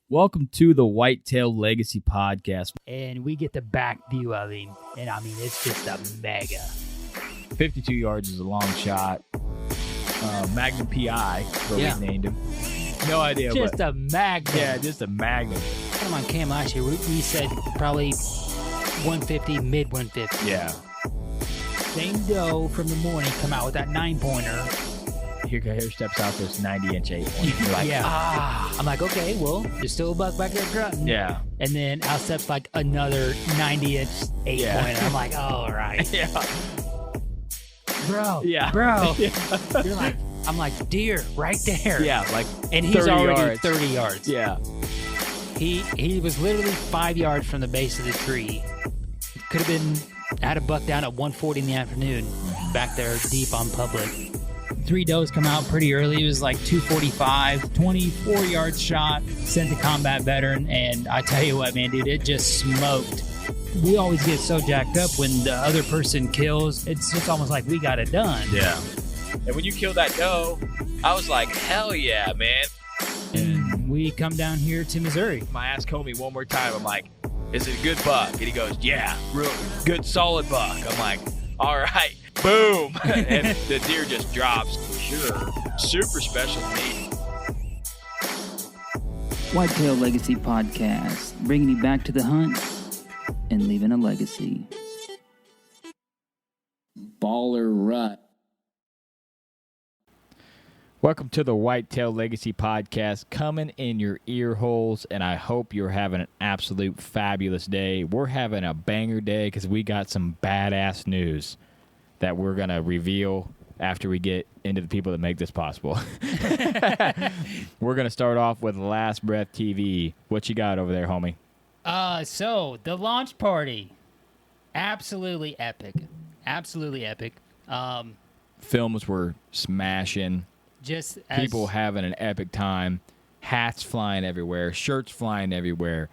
Welcome to the Whitetail Legacy Podcast. And we get the back view of him. And I mean, it's just a mega. 52 yards is a long shot. Magnum PI, what we named him. No idea. Just a magnum. Yeah, just a magnum. Put him on cam last year. We said probably 150, mid 150. Yeah. Same doe from the morning come out with that 9-pointer. Here steps out this 90-inch 8-pointer. You're like, I'm like, okay, well, there's still a buck back there grunting. Yeah. And then out steps like another 90-inch 8-pointer. I'm like, all right. Yeah. Bro. Yeah. Bro. Yeah. You're like, I'm like, deer, right there. Yeah, like and he's already yards. 30 yards. Yeah. He was literally 5 yards from the base of the tree. Could have been, had a buck down at 1:40 in the afternoon, back there deep on public. 3 does come out pretty early. It was like 245, 24-yard shot, sent to combat veteran, and I tell you what, man, dude, it just smoked. We always get so jacked up when the other person kills. It's just almost like we got it done. Yeah. And when you killed that doe, I was like, hell yeah, man. And we come down here to Missouri. I asked Comey one more time. I'm like, is it a good buck? And he goes, yeah, real good, solid buck. I'm like, all right, boom. And the deer just drops. Sure. Super special to me. Whitetail Legacy Podcast, bringing you back to the hunt and leaving a legacy. Baller Rut. Welcome to the Whitetail Legacy Podcast, coming in your ear holes, and I hope you're having an absolute fabulous day. We're having a banger day because we got some badass news that we're going to reveal after we get into the people that make this possible. We're going to start off with Last Breath TV. What you got over there, homie? So the launch party, absolutely epic. Absolutely epic. Films were smashing. Just people having an epic time. Hats flying everywhere. Shirts flying everywhere.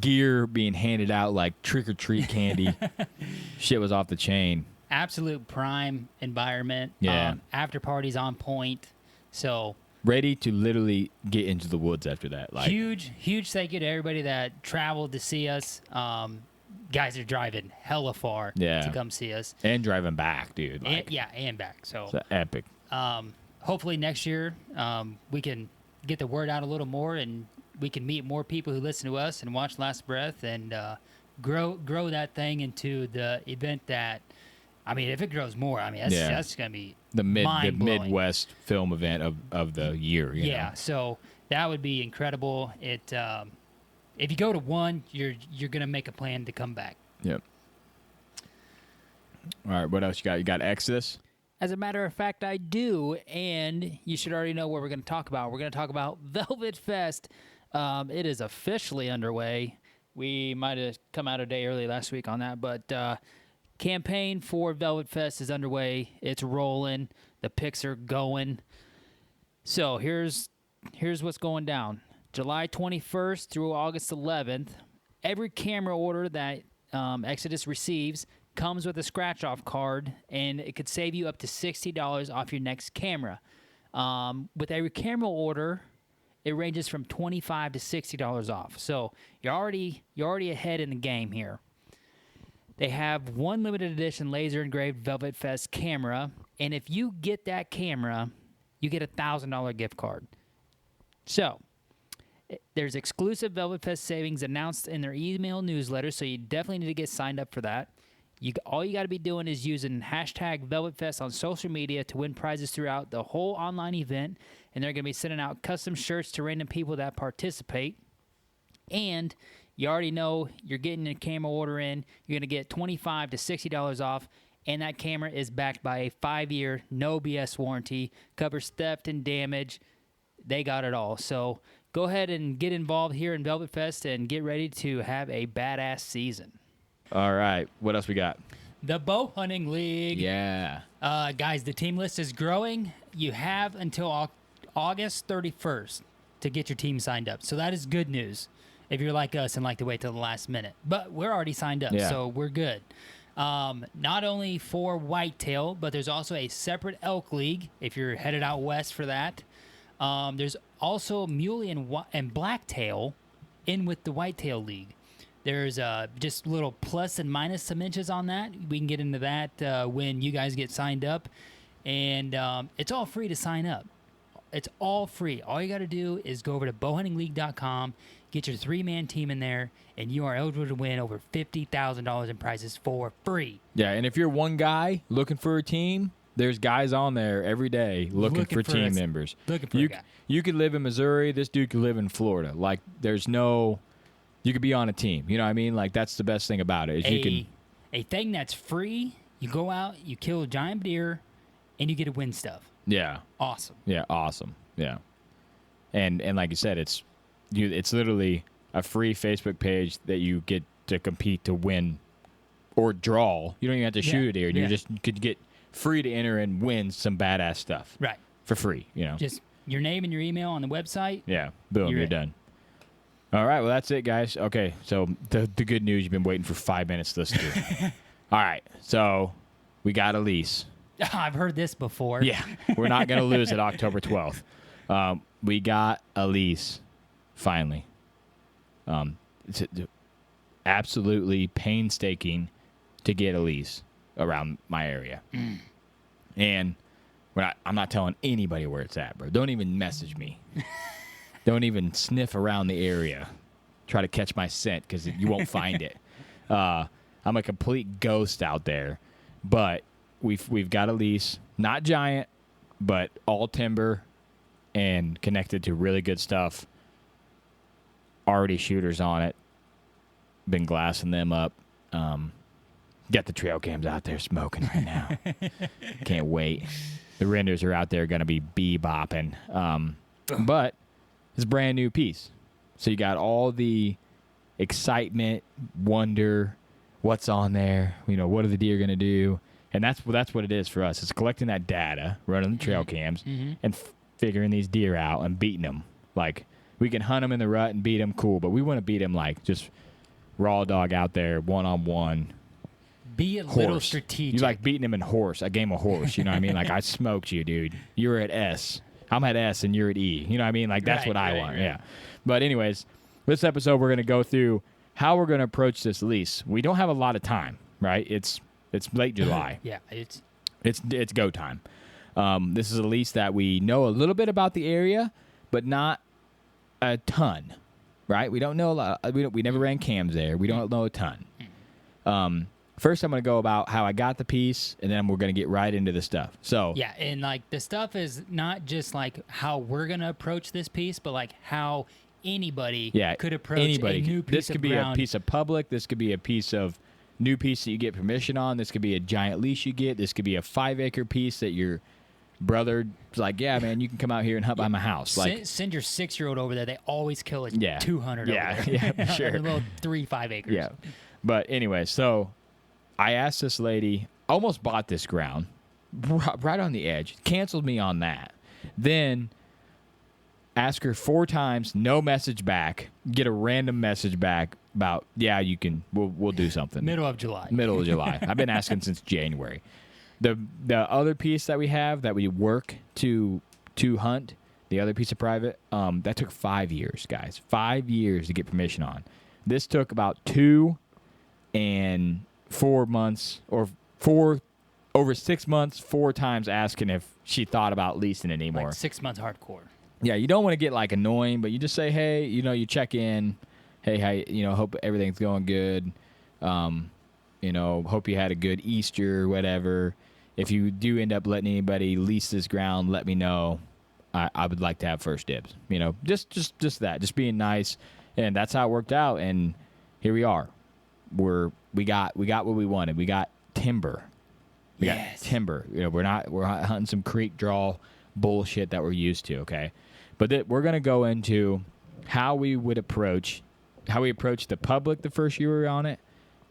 Gear being handed out like trick-or-treat candy. Shit was off the chain. Absolute prime environment. Yeah. After parties on point. So ready to literally get into the woods after that. Like huge thank you to everybody that traveled to see us. Guys are driving hella far to come see us. And driving back, dude. Like, and back. So it's epic. Hopefully next year we can get the word out a little more and we can meet more people who listen to us and watch Last Breath and grow that thing into the event that, I mean, if it grows more, I mean, that's going to be the Midwest film event of the year. You know? So that would be incredible. It if you go to one, you're going to make a plan to come back. Yep. All right, what else you got? You got Exodus? As a matter of fact, I do, and you should already know what we're going to talk about. We're going to talk about Velvet Fest. It is officially underway. We might have come out a day early last week on that, but campaign for Velvet Fest is underway. It's rolling. The picks are going. So here's what's going down. July 21st through August 11th, every camera order that Exodus receives comes with a scratch-off card, and it could save you up to $60 off your next camera. With every camera order, it ranges from $25 to $60 off. So you're already ahead in the game here. They have one limited edition laser engraved Velvet Fest camera, and if you get that camera, you get a $1,000 gift card. So there's exclusive Velvet Fest savings announced in their email newsletter, so you definitely need to get signed up for that. All you got to be doing is using hashtag VelvetFest on social media to win prizes throughout the whole online event, and they're going to be sending out custom shirts to random people that participate. And you already know you're getting a camera order in, you're going to get $25 to $60 off, and that camera is backed by a 5-year no BS warranty, covers theft and damage. They got it all. So go ahead and get involved here in Velvet Fest and get ready to have a badass season. All right. What else we got? The Bow Hunting League. Yeah. Guys, the team list is growing. You have until August 31st to get your team signed up. So that is good news if you're like us and like to wait till the last minute. But we're already signed up, so we're good. Not only for whitetail, but there's also a separate elk league if you're headed out west for that. There's also muley and blacktail in with the Whitetail League. There's just little plus and minus some inches on that. We can get into that when you guys get signed up. And it's all free to sign up. It's all free. All you got to do is go over to bowhuntingleague.com, get your 3-man team in there, and you are eligible to win over $50,000 in prizes for free. Yeah, and if you're one guy looking for a team, there's guys on there every day looking for team members. Looking for a guy. You could live in Missouri. This dude could live in Florida. Like, there's no... You could be on a team. You know what I mean? Like, that's the best thing about it. Is you can... A thing that's free, you go out, you kill a giant deer, and you get to win stuff. Yeah. Awesome. Yeah, awesome. Yeah. And like you said, it's literally a free Facebook page that you get to compete to win or draw. You don't even have to shoot a deer. You could get free to enter and win some badass stuff. Right. For free, you know. Just your name and your email on the website. Yeah. Boom, you're done. All right, well, that's it, guys. Okay, so the good news, you've been waiting for 5 minutes to listen to. All right, so we got a lease. I've heard this before. Yeah, we're not going to lose it October 12th. We got a lease, finally. It's absolutely painstaking to get a lease around my area. And I'm not telling anybody where it's at, bro. Don't even message me. Don't even sniff around the area. Try to catch my scent because you won't find it. I'm a complete ghost out there. But we've got a lease. Not giant, but all timber and connected to really good stuff. Already shooters on it. Been glassing them up. Got the trail cams out there smoking right now. Can't wait. The renders are out there going to be bebopping. But it's a brand new piece. So you got all the excitement, wonder, what's on there, what are the deer going to do? And that's what it is for us. It's collecting that data, running the trail cams, and figuring these deer out and beating them. Like, we can hunt them in the rut and beat them, cool, but we want to beat them like just raw dog out there, one-on-one. Be a little strategic. You like beating them in a game of horse, you know what I mean? Like, I smoked you, dude. You're at S. I'm at S and you're at E. You know what I mean? Like, that's what I want. Right. Yeah. But anyways, this episode we're going to go through how we're going to approach this lease. We don't have a lot of time, right? It's late July. Yeah, it's go time. This is a lease that we know a little bit about the area, but not a ton, right? We don't know a lot. We never ran cams there. We don't know a ton. First, I'm going to go about how I got the piece, and then we're going to get right into the stuff. So yeah, and like the stuff is not just like how we're going to approach this piece, but like how anybody could approach a new piece This could of be ground. A piece of public. This could be a piece of new piece that you get permission on. This could be a giant lease you get. This could be a 5-acre piece that your brother's like, yeah, man, you can come out here and hunt by my house. Like, send your 6-year-old over there. They always kill a 200 over there. Yeah, sure. A little 3-5 acres. Yeah. But anyway, so I asked this lady, almost bought this ground, right on the edge, canceled me on that. Then ask her 4 times, no message back, get a random message back about, yeah, you can, we'll do something. Middle of July. I've been asking since January. The other piece that we have that we work to hunt, the other piece of private, that took 5 years, guys. 5 years to get permission on. This took about 2 and 4 months, or over 6 months, 4 times asking if she thought about leasing it anymore. Like 6 months hardcore. Yeah, you don't want to get like annoying, but you just say, hey, you check in. Hey, hope everything's going good. Hope you had a good Easter, whatever. If you do end up letting anybody lease this ground, let me know. I would like to have first dibs. Just that, just being nice, and that's how it worked out. And here we are. We got what we wanted. We got timber. We got timber. We're not hunting some creek draw bullshit that we're used to. Okay, but we're gonna go into how we approach the public the first year we're on it.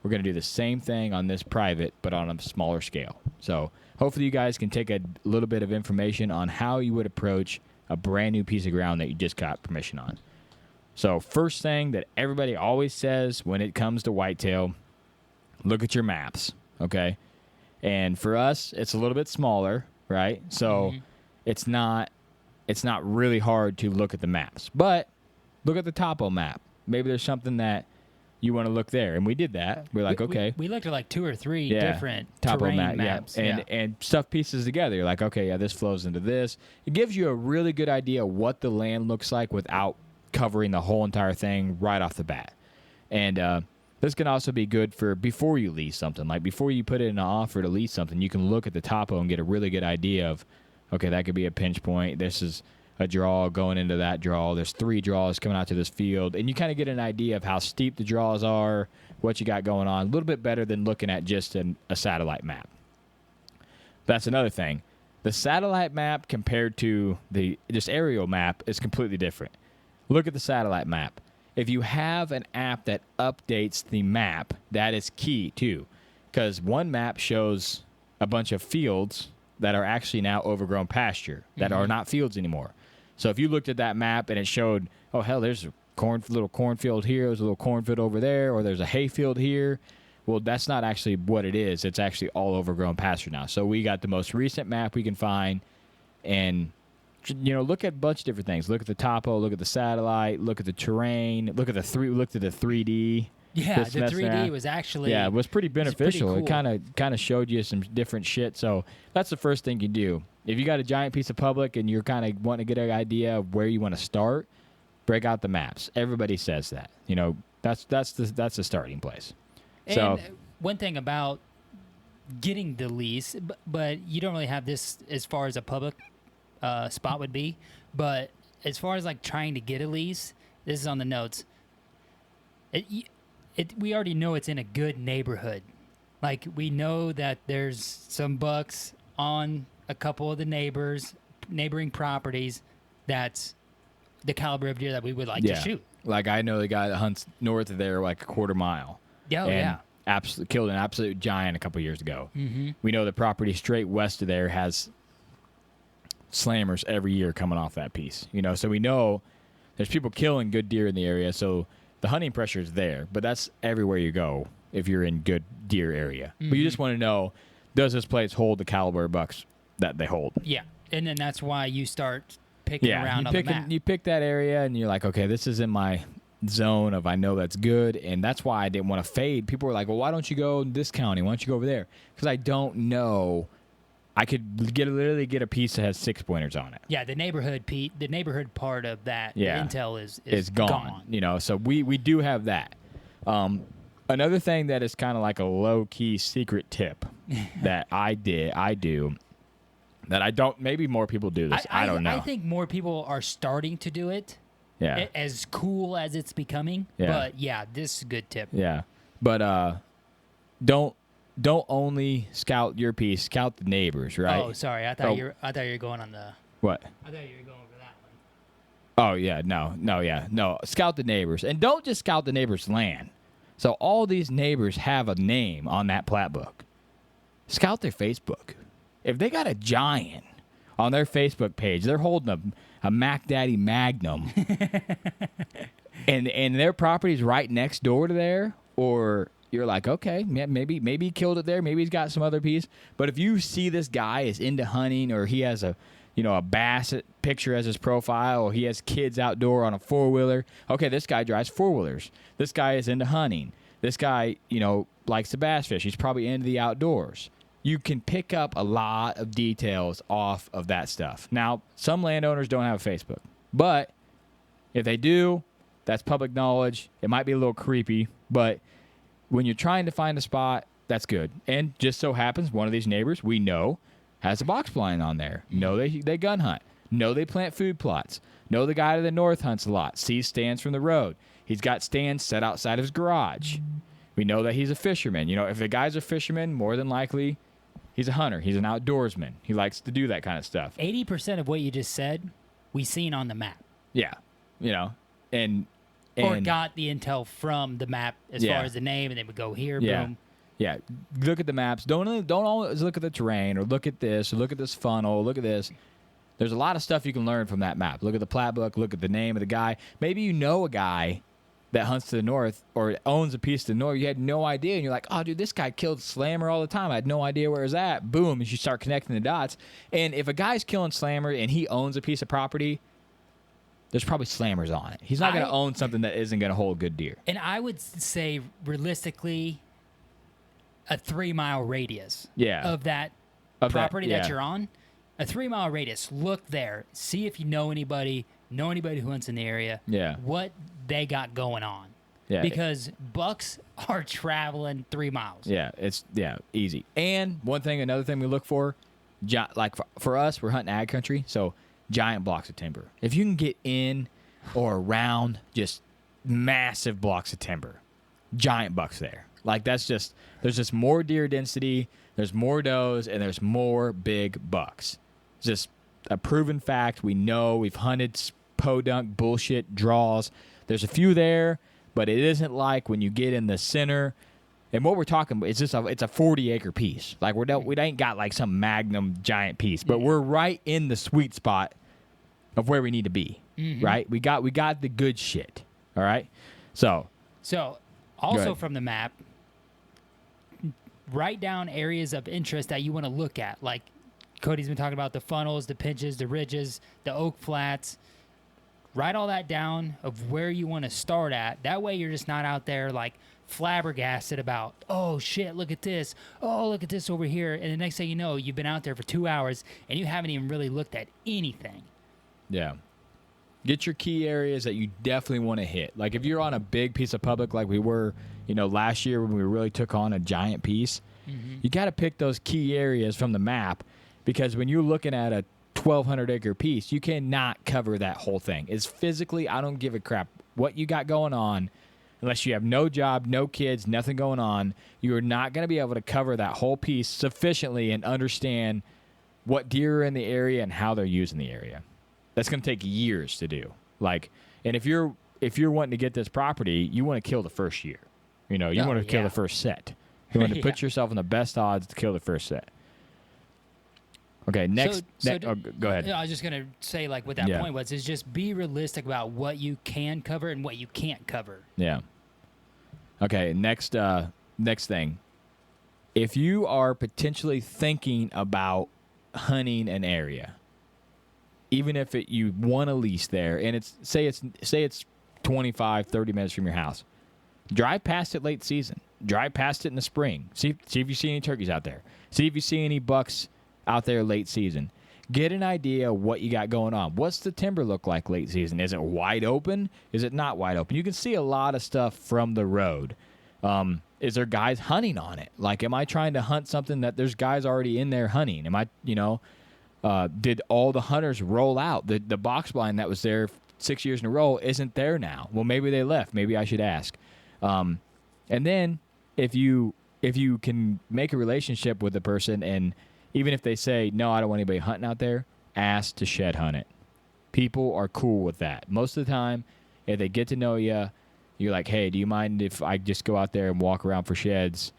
We're going to do the same thing on this private, but on a smaller scale. So hopefully you guys can take a little bit of information on how you would approach a brand new piece of ground that you just got permission on. So first thing that everybody always says when it comes to whitetail, look at your maps, okay? And for us, it's a little bit smaller, right? So it's not really hard to look at the maps. But look at the topo map. maybe there's something that you want to look there. And we did that. We're like, okay. We looked at like 2 or 3 different topo terrain maps. Yeah. And stuff pieces together. You're like, okay, yeah, this flows into this. It gives you a really good idea of what the land looks like without covering the whole entire thing right off the bat. And this can also be good for before you lease something. Like before you put in an offer to lease something, you can look at the topo and get a really good idea of, okay, that could be a pinch point. This is a draw going into that draw. There's 3 draws coming out to this field. And you kind of get an idea of how steep the draws are, what you got going on. A little bit better than looking at just a satellite map. That's another thing. The satellite map compared to the just aerial map is completely different. Look at the satellite map. If you have an app that updates the map, that is key too. Because one map shows a bunch of fields that are actually now overgrown pasture that are not fields anymore. So if you looked at that map and it showed, oh, hell, there's a little cornfield here, there's a little cornfield over there, or there's a hayfield here, well, that's not actually what it is. It's actually all overgrown pasture now. So we got the most recent map we can find, and look at a bunch of different things. Look at the topo, look at the satellite, look at the terrain, look at the 3D. Yeah, the 3D was actually it was pretty beneficial. Pretty cool. It kind of showed you some different shit. So that's the first thing you do. If you got a giant piece of public and you're kind of wanting to get an idea of where you want to start, break out the maps. Everybody says that. That's the starting place. And so one thing about getting the lease, but you don't really have this as far as a public spot would be. But as far as like trying to get a lease, this is on the notes. We already know it's in a good neighborhood. Like we know that there's some bucks on a couple of the neighboring properties. That's the caliber of deer that we would like to shoot. Like I know the guy that hunts north of there like a quarter mile. Absolutely killed an absolute giant a couple years ago. Mm-hmm. We know the property straight west of there has slammers every year coming off that piece. So we know there's people killing good deer in the area. So the hunting pressure is there, but that's everywhere you go if you're in good deer area. Mm-hmm. But you just want to know, does this place hold the caliber of bucks that they hold? Yeah, and then that's why you start picking around on the map. You pick that area, and you're like, okay, this is in my zone of I know that's good, and that's why I didn't want to fade. People were like, well, why don't you go in this county? Why don't you go over there? Because I don't know. I could literally get a piece that has 6 pointers on it. Yeah, the neighborhood part of that the intel is gone. So we do have that. Another thing that is kind of like a low key secret tip that I do that I don't. Maybe more people do this. I don't know. I think more people are starting to do it. Yeah. As cool as it's becoming. Yeah. But yeah, this is a good tip. Yeah. But don't only scout your piece, scout the neighbors, right? Oh, sorry. I thought you were going on the what? I thought you were going over that one. Oh yeah, no. Scout the neighbors. And don't just scout the neighbors' land. So all these neighbors have a name on that plat book. Scout their Facebook. If they got a giant on their Facebook page, they're holding a Mac Daddy Magnum, and their property's right next door to there, or you're like, okay, maybe he killed it there, maybe he's got some other piece. But if you see this guy is into hunting, or he has a bass picture as his profile, or he has kids outdoor on a 4-wheeler, okay, this guy drives 4-wheelers. This guy is into hunting. This guy, likes to bass fish. He's probably into the outdoors. You can pick up a lot of details off of that stuff. Now, some landowners don't have a Facebook, but if they do, that's public knowledge. It might be a little creepy, but when you're trying to find a spot, that's good. And just so happens, one of these neighbors we know has a box blind on there. Know they gun hunt. Know they plant food plots. Know the guy to the north hunts a lot. Sees stands from the road. He's got stands set outside of his garage. We know that he's a fisherman. If the guy's a fisherman, more than likely he's a hunter. He's an outdoorsman. He likes to do that kind of stuff. 80% of what you just said, we seen on the map. Yeah, and or got the intel from the map as far as the name, and then we go here, boom. Yeah, look at the maps. Don't always look at the terrain, or look at this, or look at this funnel, look at this. There's a lot of stuff you can learn from that map. Look at the plat book, look at the name of the guy. Maybe you know a guy that hunts to the north or owns a piece to the north. You had no idea, and you're like, oh, dude, this guy killed slammer all the time. I had no idea where it was at. Boom, and you start connecting the dots. And if a guy's killing slammer and he owns a piece of property, there's probably slammers on it. He's not going to own something that isn't going to hold good deer. And I would say, realistically, a 3-mile radius of that property that you're on. A 3-mile radius. Look there. See if you know anybody who hunts in the area. Yeah. What they got going on. Yeah. Because bucks are traveling 3 miles. Yeah, it's easy. And another thing we look for, like for us, we're hunting ag country, so giant blocks of timber. If you can get in or around just massive blocks of timber, giant bucks there. Like there's just more deer density, there's more does, and there's more big bucks. It's just a proven fact. We know we've hunted podunk bullshit draws. There's a few there, but it isn't like when you get in the center. And what we're talking about, it's a 40-acre piece. Like we ain't got like some magnum giant piece, but we're right in the sweet spot of where we need to be, right? We got the good shit, all right? So also from the map, write down areas of interest that you want to look at. Like Cody's been talking about the funnels, the pinches, the ridges, the oak flats. Write all that down of where you want to start at. That way you're just not out there like flabbergasted about, oh shit, look at this. Oh, look at this over here. And the next thing you know, you've been out there for 2 hours and you haven't even really looked at anything. Yeah. Get your key areas that you definitely want to hit. Like if you're on a big piece of public like we were, last year when we really took on a giant piece, you got to pick those key areas from the map, because when you're looking at a 1,200-acre piece, you cannot cover that whole thing. It's physically, I don't give a crap what you got going on. Unless you have no job, no kids, nothing going on, you are not going to be able to cover that whole piece sufficiently and understand what deer are in the area and how they're using the area. That's going to take years to do. And if you're wanting to get this property, you want to kill the first year. You want to kill the first set. You want to put yourself in the best odds to kill the first set. Okay, next. Go ahead. I was just going to say, like, what that point was, is just be realistic about what you can cover and what you can't cover. Yeah. Okay, next thing. If you are potentially thinking about hunting an area, even if you want to lease there, and it's 25, 30 minutes from your house, drive past it late season. Drive past it in the spring. See if you see any turkeys out there. See if you see any bucks out there late season. Get an idea of what you got going on. What's the timber look like late season? Is it wide open? Is it not wide open? You can see a lot of stuff from the road. Is there guys hunting on it? Like, am I trying to hunt something that there's guys already in there hunting? Am I, did all the hunters roll out? The box blind that was there 6 years in a row isn't there now. Well, maybe they left. Maybe I should ask. And then if you can make a relationship with the person, and even if they say, no, I don't want anybody hunting out there, ask to shed hunt it. People are cool with that. Most of the time, if they get to know you, you're like, hey, do you mind if I just go out there and walk around for sheds?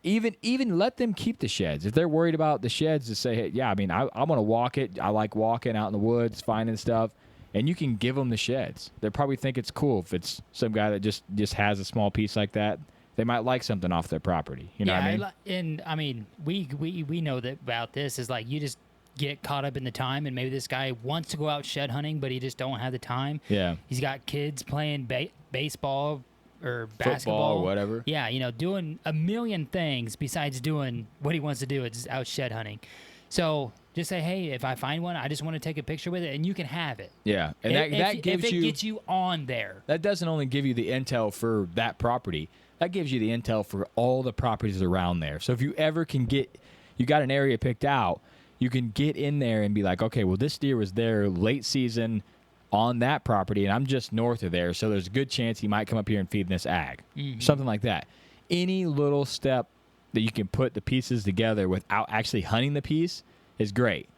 Even let them keep the sheds. If they're worried about the sheds, to say, hey, yeah, I mean, I want to walk it. I like walking out in the woods, finding stuff. And you can give them the sheds. They probably think it's cool if it's some guy that just has a small piece like that. They might like something off their property. You know what I mean? And I mean, we know that about this is like you just get caught up in the time, and maybe this guy wants to go out shed hunting, but he just don't have the time. Yeah. He's got kids playing baseball or basketball. Football or whatever. Yeah, doing a million things besides doing what he wants to do. It's out shed hunting. So just say, hey, if I find one, I just want to take a picture with it, and you can have it. Yeah, and that gives if it gets you on there. That doesn't only give you the intel for that property. That gives you the intel for all the properties around there. So if you ever can you got an area picked out, you can get in there and be like, okay, well, this deer was there late season on that property, and I'm just north of there, so there's a good chance he might come up here and feed in this ag. Mm-hmm. Something like that. Any little step that you can put the pieces together without actually hunting the piece is great.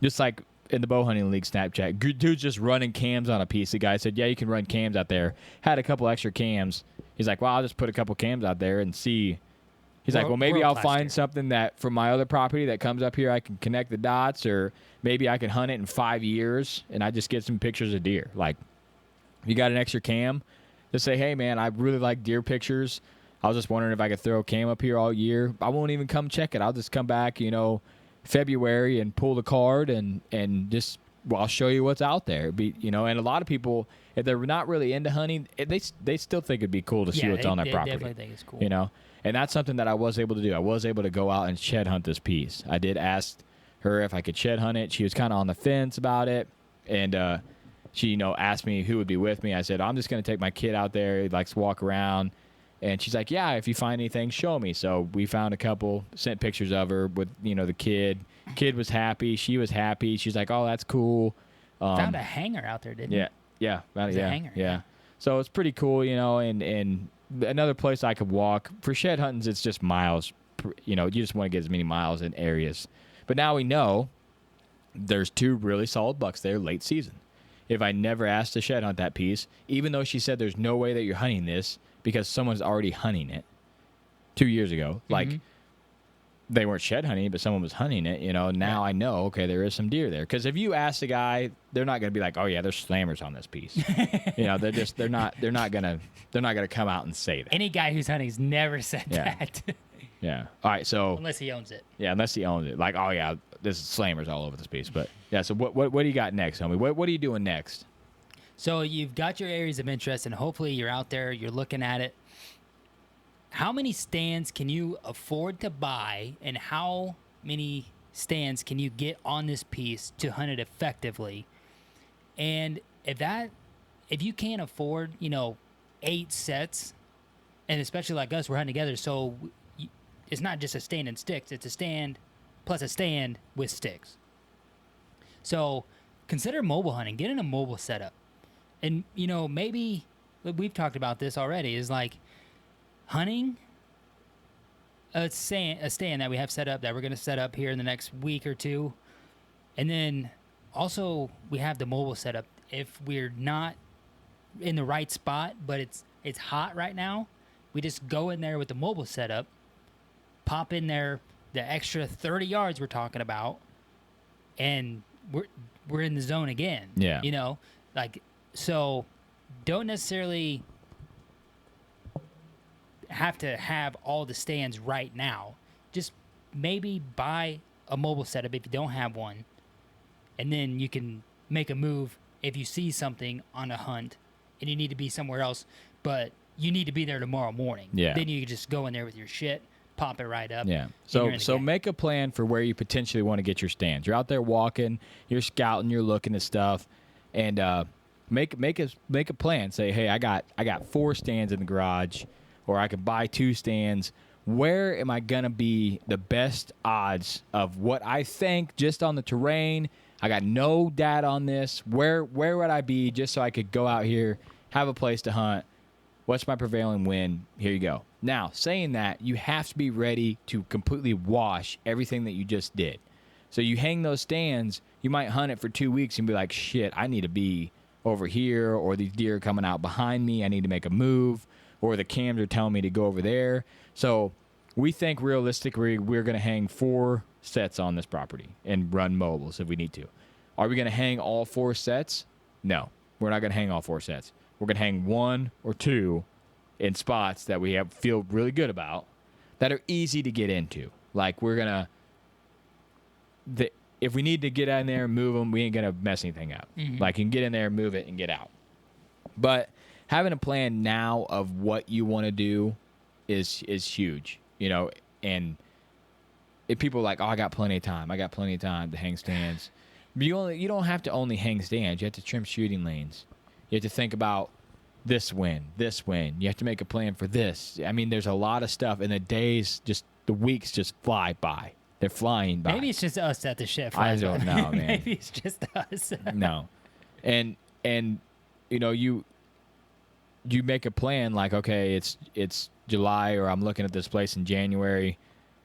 Just like in the bow hunting league Snapchat, dude's just running cams on a piece. The guy said, yeah, you can run cams out there. Had a couple extra cams. He's like, well, I'll just put a couple cams out there and see. He's like, well, maybe I'll find something that from my other property that comes up here, I can connect the dots, or maybe I can hunt it in 5 years and I just get some pictures of deer. Like, if you got an extra cam, just say, hey, man, I really like deer pictures. I was just wondering if I could throw a cam up here all year. I won't even come check it. I'll just come back, February and pull the card and just I'll show you what's out there. And a lot of people, if they're not really into hunting, they still think it'd be cool to see what's on their property. Definitely think it's cool. And that's something that I was able to do. I was able to go out and shed hunt this piece. I did ask her if I could shed hunt it. She was kind of on the fence about it, and she asked me who would be with me. I said, I'm just going to take my kid out there. He likes to walk around. And she's like, yeah, if you find anything, show me. So we found a couple, sent pictures of her with, the kid. Kid was happy. She was happy. She's like, oh, that's cool. Found a hanger out there, didn't you? Yeah. A hanger. Yeah. So it's pretty cool, and another place I could walk. For shed hunting, it's just miles. You just want to get as many miles in areas. But now we know there's 2 really solid bucks there late season. If I never asked to shed hunt that piece, even though she said there's no way that you're hunting this, because someone's already hunting it 2 years ago. Like, they weren't shed hunting, but someone was hunting it, Now I know, okay, there is some deer there. Because if you ask the guy, they're not going to be like, oh, yeah, there's slammers on this piece. They're not going to come out and say that. Any guy who's hunting's never said that. Yeah. All right, so. Unless he owns it. Yeah, unless he owns it. Like, oh, yeah, there's slammers all over this piece. But, yeah, so what do you got next, homie? What are you doing next? So you've got your areas of interest, and hopefully you're out there, you're looking at it. How many stands can you afford to buy, and how many stands can you get on this piece to hunt it effectively? And if you can't afford, 8 sets, and especially like us, we're hunting together, so it's not just a stand and sticks, it's a stand plus a stand with sticks. So consider mobile hunting. Get in a mobile setup. And, maybe we've talked about this already, is like hunting a stand that we have set up, that we're going to set up here in the next week or 2. And then also we have the mobile setup. If we're not in the right spot, but it's hot right now, we just go in there with the mobile setup, pop in there the extra 30 yards we're talking about, and we're in the zone again. Yeah. So don't necessarily have to have all the stands right now. Just maybe buy a mobile setup if you don't have one, and then you can make a move if you see something on a hunt and you need to be somewhere else, but you need to be there tomorrow morning. Yeah. Then you can just go in there with your shit, pop it right up. Yeah. So make a plan for where you potentially want to get your stands. You're out there walking, you're scouting, you're looking at stuff, and make a plan. Say, hey, I got 4 stands in the garage, or I can buy 2 stands. Where am I gonna be the best odds of what I think just on the terrain? I got no data on this. Where would I be just so I could go out here, have a place to hunt? What's my prevailing wind? Here you go. Now, saying that, you have to be ready to completely wash everything that you just did. So you hang those stands, you might hunt it for 2 weeks and be like, shit, I need to be over here, or these deer are coming out behind me, I need to make a move, or the cams are telling me to go over there. So we think realistically we're going to hang 4 sets on this property and run mobiles if we need to. Are we going to hang all 4 sets? No, we're not going to hang all 4 sets. We're going to hang 1 or 2 in spots that we feel really good about, that are easy to get into. Like, we're going to, if we need to get in there and move them, we ain't going to mess anything up. Mm-hmm. Like, you can get in there, move it, and get out. But having a plan now of what you want to do is huge, and if people are like, oh, I got plenty of time to hang stands. But you don't have to only hang stands. You have to trim shooting lanes. You have to think about this wind. You have to make a plan for this. I mean, there's a lot of stuff, and the weeks just fly by. They're flying by. Maybe it's just us at the shit. I don't know, man. Maybe it's just us. No, and you make a plan like, okay, it's July, or I'm looking at this place in January.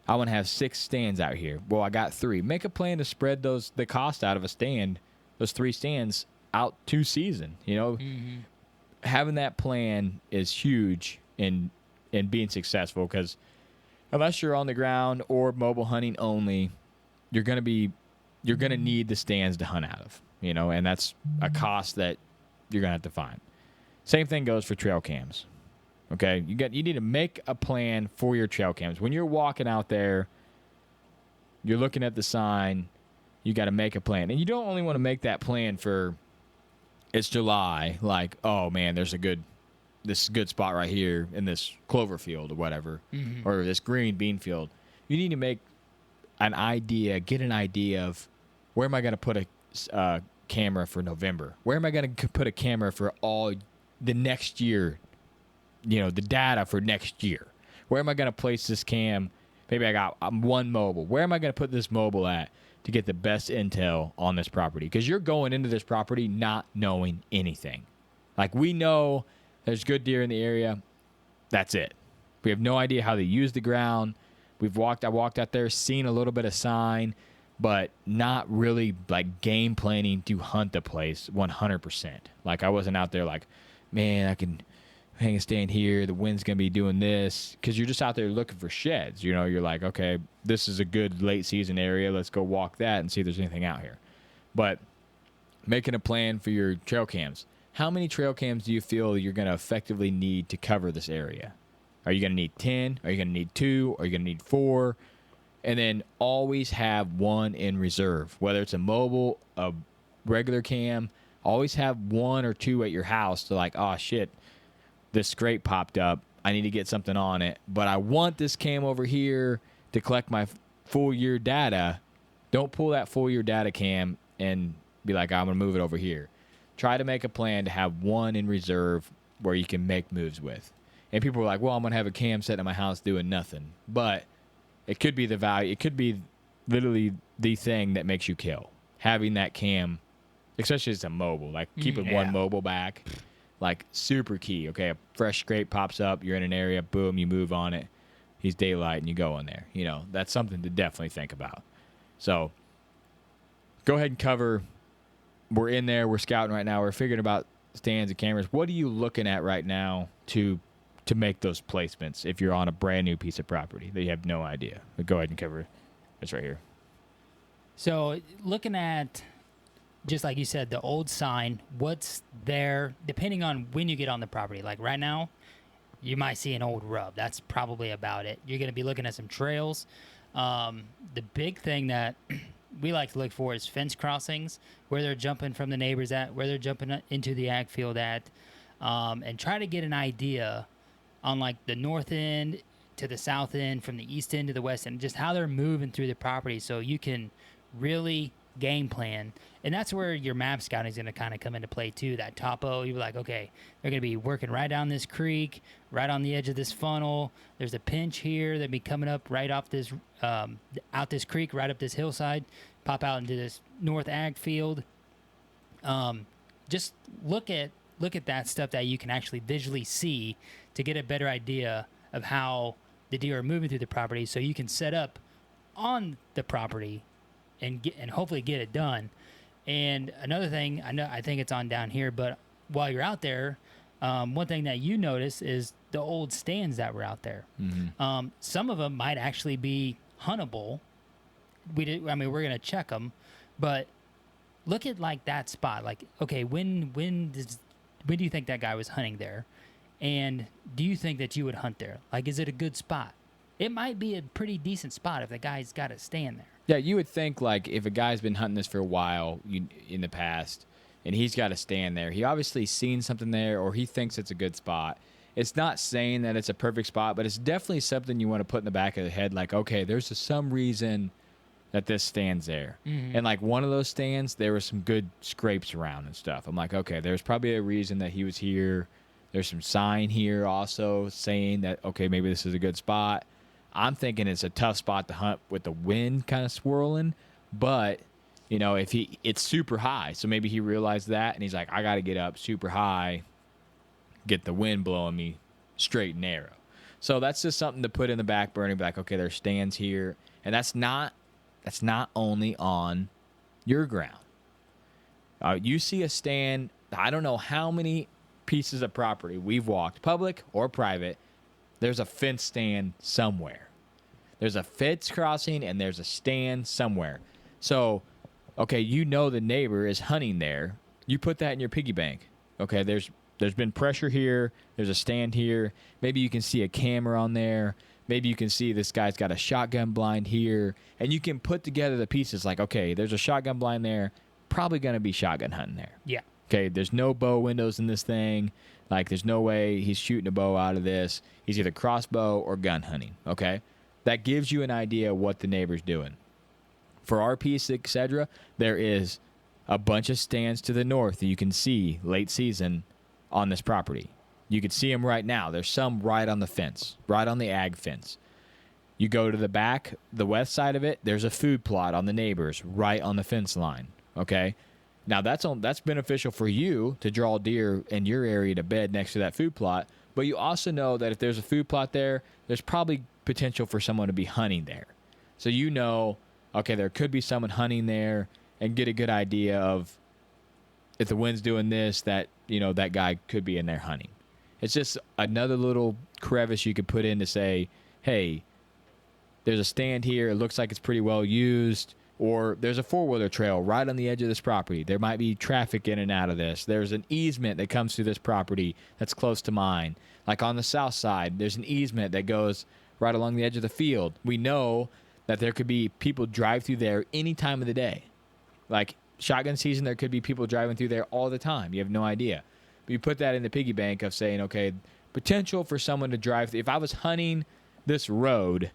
I want to have 6 stands out here. Well, I got 3. Make a plan to spread the cost out of a stand, those 3 stands out 2 season. Mm-hmm. Having that plan is huge in being successful, because unless you're on the ground or mobile hunting only, you're gonna need the stands to hunt out of. And that's a cost that you're gonna have to find. Same thing goes for trail cams. Okay, you need to make a plan for your trail cams. When you're walking out there, you're looking at the sign, you got to make a plan. And you don't only want to make that plan for it's July, like, oh man, this is a good spot right here in this clover field or whatever, or this green bean field. You need to make get an idea of where am I going to put a camera for November? Where am I going to put a camera for all the next year, the data for next year? Where am I going to place this cam? Maybe I got one mobile. Where am I going to put this mobile at to get the best intel on this property? Because you're going into this property not knowing anything. Like, we know there's good deer in the area. That's it. We have no idea how they use the ground. I walked out there, seen a little bit of sign, but not really like game planning to hunt the place 100%. Like, I wasn't out there like, man, I can hang a stand here. The wind's going to be doing this. Because you're just out there looking for sheds. You're like, okay, this is a good late season area. Let's go walk that and see if there's anything out here. But making a plan for your trail cams. How many trail cams do you feel you're going to effectively need to cover this area? Are you going to need 10? Are you going to need 2? Are you going to need 4? And then always have one in reserve. Whether it's a mobile, a regular cam, always have 1 or 2 at your house to like, oh shit, this scrape popped up. I need to get something on it. But I want this cam over here to collect my full year data. Don't pull that full year data cam and be like, I'm going to move it over here. Try to make a plan to have one in reserve where you can make moves with. And people are like, well, I'm going to have a cam set in my house doing nothing. But it could be the value. It could be literally the thing that makes you kill. Having that cam, especially as a mobile, like keeping one mobile back, like super key. Okay, a fresh scrape pops up. You're in an area, boom, you move on it. He's daylight and you go in there. That's something to definitely think about. So go ahead and cover. We're in there. We're scouting right now. We're figuring about stands and cameras. What are you looking at right now to make those placements if you're on a brand new piece of property that you have no idea? But go ahead and cover it. It's right here. So looking at, just like you said, the old sign, what's there, depending on when you get on the property. Like right now, you might see an old rub. That's probably about it. You're going to be looking at some trails. The big thing that we like to look for is fence crossings, where they're jumping from the neighbors at, where they're jumping into the ag field at, and try to get an idea on like the north end to the south end, from the east end to the west end, just how they're moving through the property so you can really game plan. And that's where your map scouting is going to kind of come into play too. That topo, you're like, okay, they're going to be working right down this creek, right on the edge of this funnel. There's a pinch here. They'll be coming up right off this, out this creek, right up this hillside, pop out into this north ag field. Just look at that stuff that you can actually visually see to get a better idea of how the deer are moving through the property, so you can set up on the property and hopefully get it done. And another thing, I think it's on down here, but while you're out there, one thing that you notice is the old stands that were out there. Mm-hmm. Some of them might actually be huntable. We're going to check them, but look at like that spot. Like, okay, when do you think that guy was hunting there? And do you think that you would hunt there? Like, is it a good spot? It might be a pretty decent spot if the guy's got a stand there. Yeah, you would think, like, if a guy's been hunting this for a while in the past and he's got a stand there, he obviously seen something there or he thinks it's a good spot. It's not saying that it's a perfect spot, but it's definitely something you want to put in the back of the head, like, okay, there's some reason that this stand's there. Mm-hmm. And, like, one of those stands, there were some good scrapes around and stuff. I'm like, okay, there's probably a reason that he was here. There's some sign here also saying that, okay, maybe this is a good spot. I'm thinking it's a tough spot to hunt with the wind kind of swirling, but, if it's super high, so maybe he realized that, and he's like, I got to get up super high, get the wind blowing me straight and narrow. So that's just something to put in the back burner, be like, okay, there's stands here, and that's not only on your ground. You see a stand, I don't know how many pieces of property we've walked, public or private, there's a fence stand somewhere. There's a fence crossing and there's a stand somewhere. So, okay, the neighbor is hunting there. You put that in your piggy bank. Okay, there's been pressure here. There's a stand here. Maybe you can see a camera on there. maybe you can see this guy's got a shotgun blind here, and you can put together the pieces like, okay, there's a shotgun blind there, probably going to be shotgun hunting there. Yeah. Okay, there's no bow windows in this thing. Like, there's no way he's shooting a bow out of this. He's either crossbow or gun hunting, okay? That gives you an idea of what the neighbor's doing. For our piece, etc., there is a bunch of stands to the north that you can see late season on this property. You can see them right now. There's some right on the fence, right on the ag fence. You go to the back, the west side of it, there's a food plot on the neighbors right on the fence line, okay? Now, that's beneficial for you to draw deer in your area to bed next to that food plot, but you also know that if there's a food plot there, there's probably potential for someone to be hunting there. So you know, okay, there could be someone hunting there, and get a good idea of if the wind's doing this, that, you know, that guy could be in there hunting. It's just another little crevice you could put in to say, hey, there's a stand here. It looks like it's pretty well used. Or there's a four-wheeler trail right on the edge of this property. There might be traffic in and out of this. There's an easement that comes through this property that's close to mine. Like on the south side, there's an easement that goes right along the edge of the field. We know that there could be people drive through there any time of the day. Like shotgun season, there could be people driving through there all the time. You have no idea. But you put that in the piggy bank of saying, okay, potential for someone to drive through. If I was hunting this road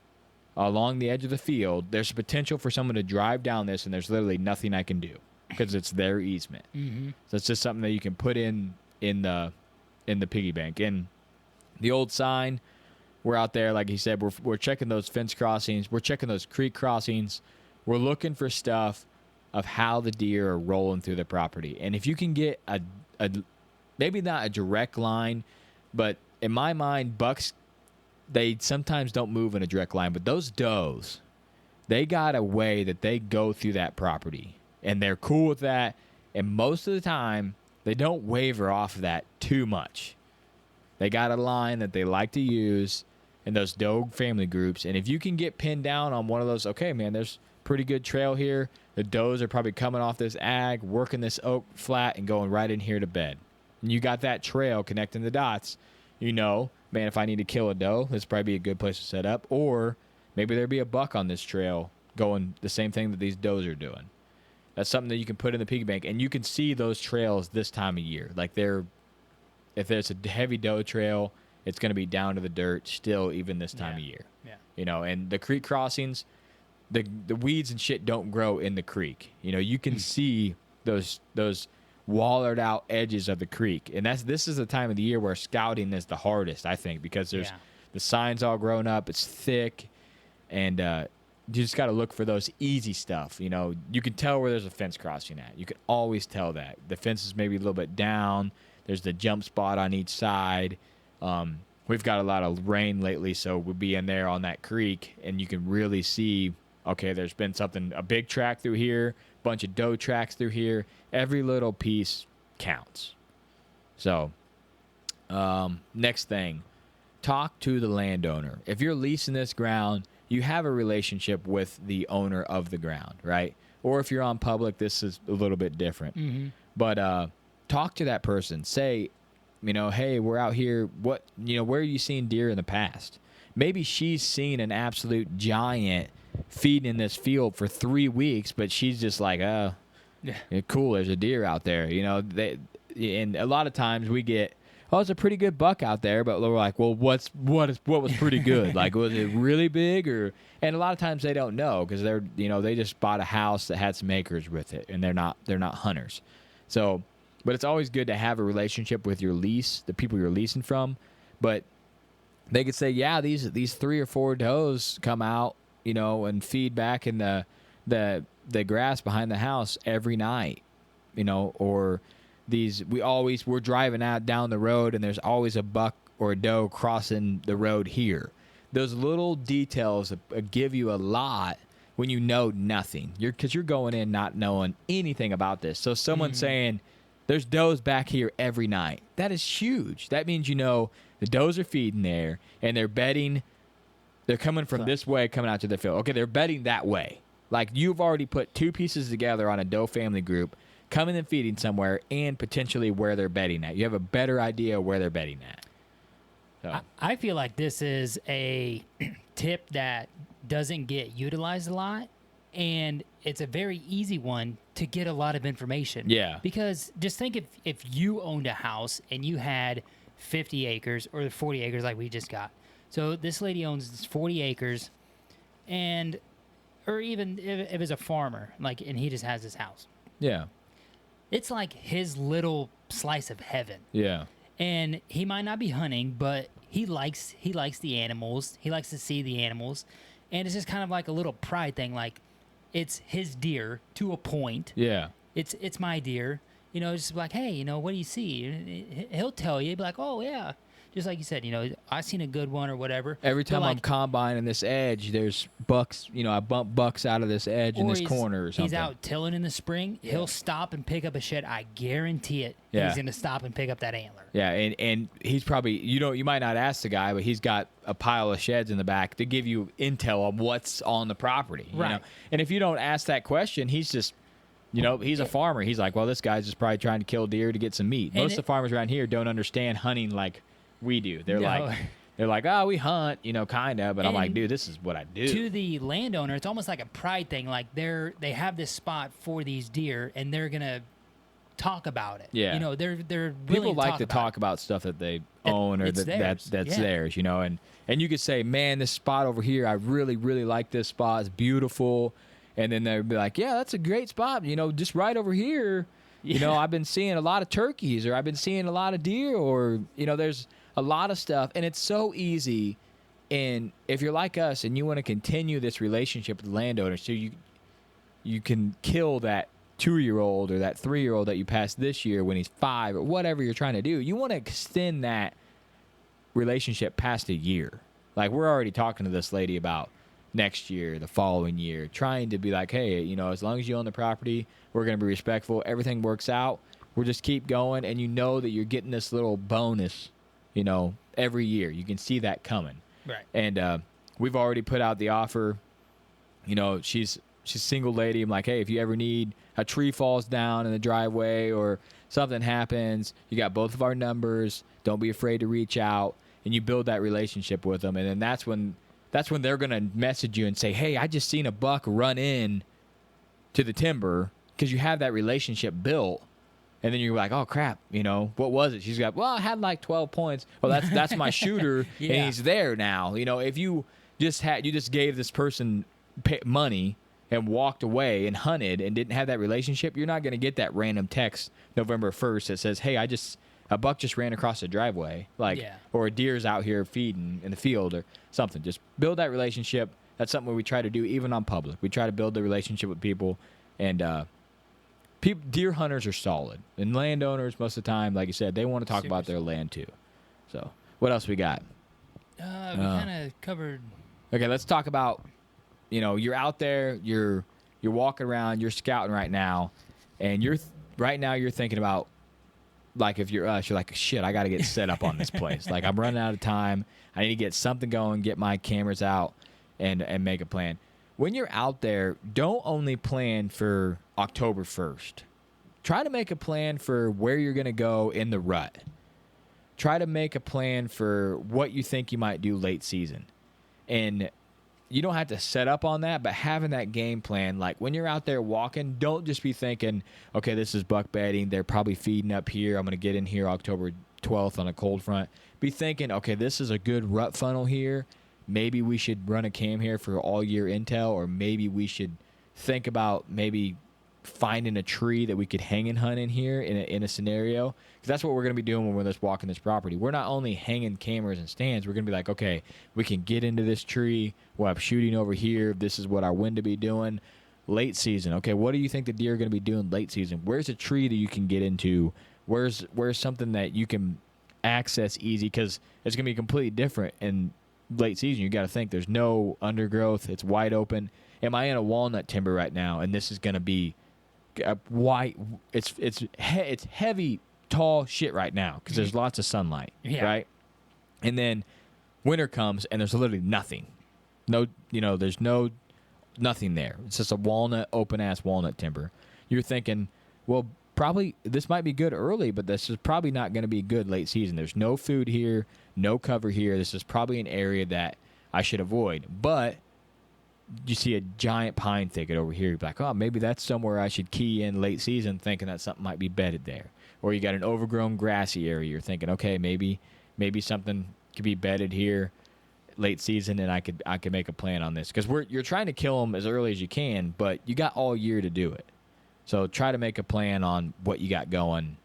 along the edge of the field, there's a potential for someone to drive down this, and there's literally nothing I can do because it's their easement. Mm-hmm. So it's just something that you can put in the piggy bank. And the old sign, we're out there, like he said, we're checking those fence crossings, we're checking those creek crossings, we're looking for stuff of how the deer are rolling through the property. And if you can get a maybe not a direct line, but in my mind, bucks, they sometimes don't move in a direct line, but those does, they got a way that they go through that property, and they're cool with that. And most of the time, they don't waver off of that too much. They got a line that they like to use in those doe family groups. And if you can get pinned down on one of those, okay, man, there's pretty good trail here. The does are probably coming off this ag, working this oak flat, and going right in here to bed. And you got that trail connecting the dots. You know, man, if I need to kill a doe, this would probably be a good place to set up. Or maybe there'd be a buck on this trail going the same thing that these does are doing. That's something that you can put in the piggy bank. And you can see those trails this time of year. Like if there's a heavy doe trail, it's going to be down to the dirt still even this time of year. Yeah. You know, and the creek crossings, the weeds and shit don't grow in the creek. You know, you can see those wallered out edges of the creek. And this is the time of the year where scouting is the hardest, I think, because there's the signs all grown up, it's thick, and you just got to look for those easy stuff. You know, you can tell where there's a fence crossing at. You can always tell that. The fence is maybe a little bit down. There's the jump spot on each side. We've got a lot of rain lately, so we'll be in there on that creek, and you can really see, okay, there's been a big track through here, bunch of doe tracks through here. Every little piece counts. So, next thing, talk to the landowner. If you're leasing this ground, you have a relationship with the owner of the ground, right? Or if you're on public, this is a little bit different. Mm-hmm. But talk to that person. Say, you know, hey, we're out here. Where are you seeing deer in the past? Maybe she's seen an absolute giant feeding in this field for 3 weeks, but she's just like, yeah, cool, there's a deer out there. You know, and a lot of times we get, it's a pretty good buck out there, but we're like, well, what was pretty good? Like, was it really big? And a lot of times they don't know because they just bought a house that had some acres with it, and they're not hunters. So, but it's always good to have a relationship with your lease, the people you're leasing from. But they could say, yeah, these 3 or 4 does come out, you know, and feed back in the grass behind the house every night, you know, or we're driving out down the road and there's always a buck or a doe crossing the road here. Those little details give you a lot when you know nothing. Because you're going in not knowing anything about this. So someone saying there's does back here every night, that is huge. That means, you know, the does are feeding there and they're bedding. They're coming from this way, coming out to the field. Okay, they're bedding that way. Like, you've already put 2 pieces together on a doe family group, coming and feeding somewhere, and potentially where they're bedding at. You have a better idea of where they're bedding at. So. I feel like this is a tip that doesn't get utilized a lot, and it's a very easy one to get a lot of information. Yeah. Because just think if you owned a house and you had 50 acres or 40 acres like we just got. So this lady owns 40 acres, or even if it's a farmer, like, and he just has his house. Yeah. It's like his little slice of heaven. Yeah. And he might not be hunting, but he likes the animals. He likes to see the animals. And it's just kind of like a little pride thing. Like, it's his deer to a point. Yeah. It's my deer. You know, just like, hey, you know, what do you see? He'll tell you. He'll be like, oh, yeah. Just like you said, you know, I seen a good one or whatever. Every time like, I'm combining this edge, there's bucks, you know, I bump bucks out of this edge in this corner or something. He's out tilling in the spring. Yeah. He'll stop and pick up a shed. I guarantee it. Yeah. He's going to stop and pick up that antler. Yeah, and he's probably, you might not ask the guy, but he's got a pile of sheds in the back to give you intel on what's on the property. Right. You know? And if you don't ask that question, he's just, you know, he's a farmer. He's like, well, this guy's just probably trying to kill deer to get some meat. Most of the farmers around here don't understand hunting like we do. They're like, oh, we hunt, you know, kind of. But I'm like, dude, this is what I do. To the landowner, it's almost like a pride thing. Like they have this spot for these deer, and they're gonna talk about it. Yeah, you know, they're people like to talk about stuff that they own or that's theirs. You know, and you could say, man, this spot over here, I really like this spot. It's beautiful. And then they'd be like, yeah, that's a great spot. You know, just right over here. You know, I've been seeing a lot of turkeys, or I've been seeing a lot of deer, or, you know, there's a lot of stuff. And it's so easy. And if you're like us and you want to continue this relationship with the landowner, so you can kill that 2-year-old or that 3-year-old that you passed this year when he's 5 or whatever you're trying to do, you want to extend that relationship past a year. Like, we're already talking to this lady about next year, the following year, trying to be like, hey, you know, as long as you own the property, we're going to be respectful. Everything works out. We'll just keep going. And you know that you're getting this little bonus, you know, every year. You can see that coming. Right. And we've already put out the offer. You know, she's a single lady. I'm like, hey, if you ever need a tree falls down in the driveway or something happens, you got both of our numbers. Don't be afraid to reach out. And you build that relationship with them. And then that's when they're going to message you and say, hey, I just seen a buck run in to the timber, because you have that relationship built. And then you're like, oh, crap, you know, what was it? She's got, well, I had like 12 points. Well, that's my shooter, yeah. And he's there now. You know, if you just gave this person money and walked away and hunted and didn't have that relationship, you're not going to get that random text November 1st that says, hey, a buck just ran across the driveway, or a deer's out here feeding in the field or something. Just build that relationship. That's something we try to do even on public. We try to build the relationship with people, and deer hunters are solid. And landowners, most of the time, like you said, they want to talk about their land too. So what else we got? We kind of covered. Okay, let's talk about, you know, you're out there, you're walking around, you're scouting right now, and you're thinking about, like, if you're us, you're like, shit, I got to get set up on this place. Like, I'm running out of time. I need to get something going, get my cameras out, and make a plan. When you're out there, don't only plan for October 1st. Try to make a plan for where you're going to go in the rut. Try to make a plan for what you think you might do late season. And you don't have to set up on that, but having that game plan, like when you're out there walking, don't just be thinking, okay, this is buck bedding. They're probably feeding up here. I'm going to get in here October 12th on a cold front. Be thinking, okay, this is a good rut funnel here. Maybe we should run a cam here for all year intel, or maybe we should think about maybe finding a tree that we could hang and hunt in here in a scenario. Because that's what we're going to be doing when we're just walking this property. We're not only hanging cameras and stands. We're going to be like, okay, we can get into this tree. We'll have shooting over here. This is what our wind to be doing. Late season. Okay, what do you think the deer are going to be doing late season? Where's a tree that you can get into? Where's something that you can access easy? Because it's going to be completely different in late season. You got to think there's no undergrowth. It's wide open. Am I in a walnut timber right now? And this is going to be white. It's heavy, tall shit right now because there's lots of sunlight, right? And then winter comes and there's literally nothing. No, there's nothing there. It's just a open ass walnut timber. You're thinking, well, this might be good early, but this is probably not going to be good late season. There's no food here, no cover here. This is probably an area that I should avoid. But you see a giant pine thicket over here, you're like, oh, maybe that's somewhere I should key in late season, thinking that something might be bedded there. Or you got an overgrown grassy area, you're thinking, okay, maybe something could be bedded here late season, and I could make a plan on this, because you're trying to kill them as early as you can, but you got all year to do it. So try to make a plan on what you got going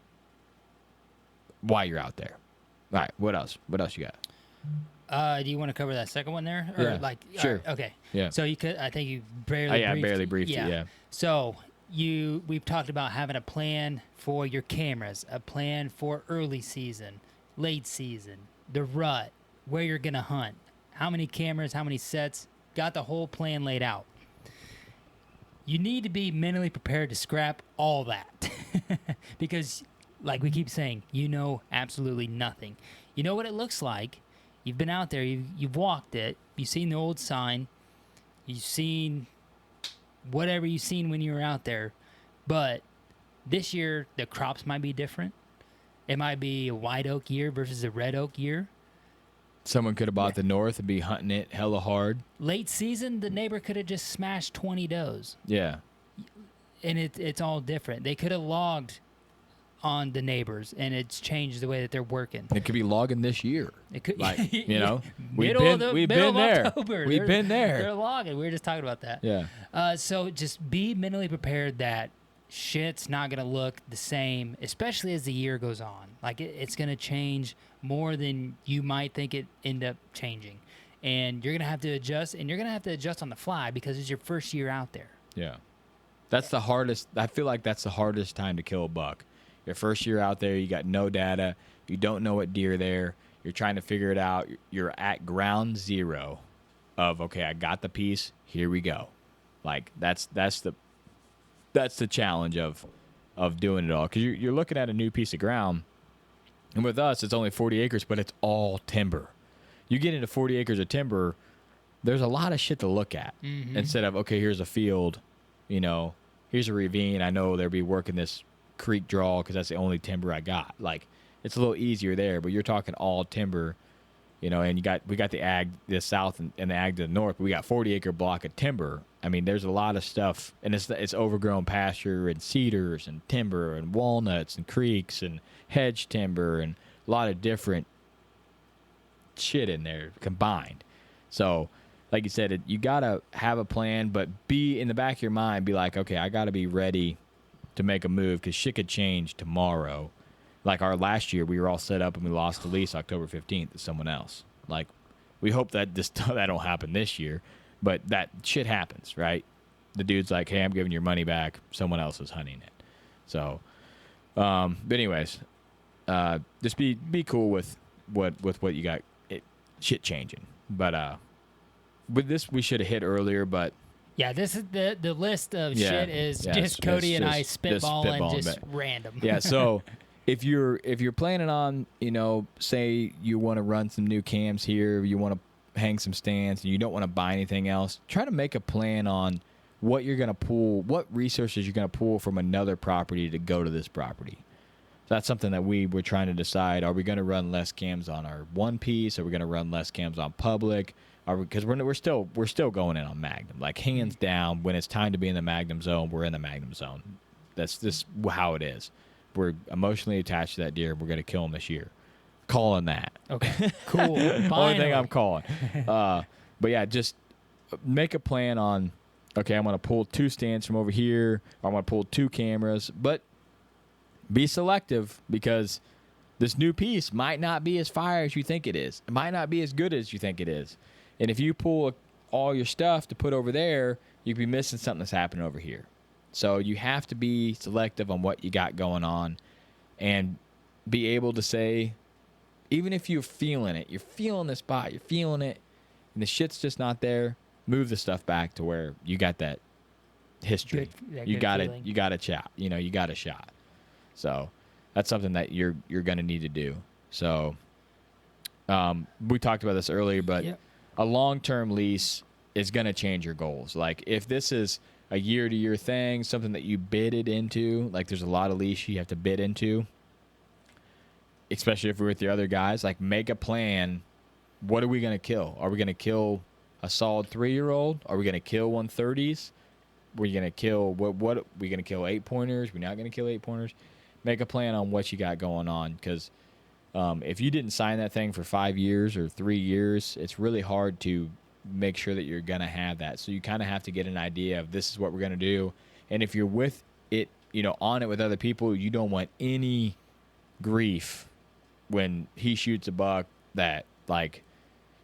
while you're out there. All right, what else? What else you got? Do you want to cover that second one there? Or Yeah, sure. Okay. Yeah. So you could. I think you barely. Barely briefed it. Yeah. So we've talked about having a plan for your cameras, a plan for early season, late season, the rut, where you're gonna hunt, how many cameras, how many sets. Got the whole plan laid out. You need to be mentally prepared to scrap all that because, like we keep saying, you know absolutely nothing. You know what it looks like. You've been out there. You've walked it. You've seen the old sign. You've seen whatever you've seen when you were out there. But this year, the crops might be different. It might be a white oak year versus a red oak year. Someone could have bought the north and be hunting it hella hard. Late season, the neighbor could have just smashed 20 does. Yeah. And it's all different. They could have logged on the neighbors, and it's changed the way that they're working. It could be logging this year. It could, like, you know, we've middle been of there. October. We've been there. They're logging. We were just talking about that. Yeah. So just be mentally prepared that shit's not going to look the same, especially as the year goes on. Like, it's going to change more than you might think it end up changing. And you're going to have to adjust, and you're going to have to adjust on the fly because it's your first year out there. Yeah. That's the hardest. I feel like that's the hardest time to kill a buck. Your first year out there, you got no data. You don't know what deer there. You're trying to figure it out. You're at ground zero of, okay, I got the piece. Here we go. Like, that's the challenge of doing it all, because you're looking at a new piece of ground, and with us it's only 40 acres, but it's all timber. You get into 40 acres of timber, there's a lot of shit to look at. Instead of, okay, here's a field, here's a ravine, I know they'll be working this creek draw because that's the only timber I got. Like, it's a little easier there, but you're talking all timber, and we got the ag to the south and the ag to the north, but we got 40-acre block of timber. I mean, there's a lot of stuff, and it's overgrown pasture and cedars and timber and walnuts and creeks and hedge timber and a lot of different shit in there combined. So, like you said, you got to have a plan, but be in the back of your mind, be like, okay, I got to be ready to make a move because shit could change tomorrow. Like our last year, we were all set up and we lost the lease October 15th to someone else. Like, we hope that that don't happen this year. But that shit happens, right? The dude's like, hey, I'm giving your money back. Someone else is hunting it. So, but anyways, just be cool with what you got. Shit changing. But with this, we should have hit earlier, but. Yeah, this is the list of shit is just Cody and I spitballing just random. Yeah, so if you're planning on, say you want to run some new cams here, you want to hang some stands, and you don't want to buy anything else, try to make a plan on what you're going to pull, what resources you're going to pull from another property to go to this property. So that's something that we were trying to decide. Are we going to run less cams on our one piece? Are we going to run less cams on public? Because we're still going in on Magnum. Like, hands down, when it's time to be in the Magnum zone, we're in the Magnum zone. That's just how it is. We're emotionally attached to that deer. We're going to kill him this year. Calling that. Okay, cool. Only thing I'm calling. But yeah, just make a plan on, okay, I'm going to pull 2 stands from over here, or I'm going to pull 2 cameras, but be selective, because this new piece might not be as fire as you think it is. It might not be as good as you think it is. And if you pull all your stuff to put over there, you could be missing something that's happening over here. So you have to be selective on what you got going on and be able to say, even if you're feeling it, you're feeling the spot, you're feeling it, and the shit's just not there, move the stuff back to where you got that history. You got it. You got a shot. You got a shot. So that's something that you're going to need to do. So we talked about this earlier, but a long-term lease is going to change your goals. Like, if this is a year-to-year thing, something that you bidded into. Like there's a lot of lease you have to bid into, especially if we're with the other guys. Like make a plan. What are we going to kill? Are we going to kill a solid 3-year-old? Are we going to kill 130s? We're going to kill what? Are we going to kill 8-pointers? We're not going to kill 8-pointers. Make a plan on what you got going on, because if you didn't sign that thing for 5 years or 3 years, it's really hard to make sure that you're going to have that. So you kind of have to get an idea of this is what we're going to do. And if you're with it, on it with other people, you don't want any grief when he shoots a buck that, like,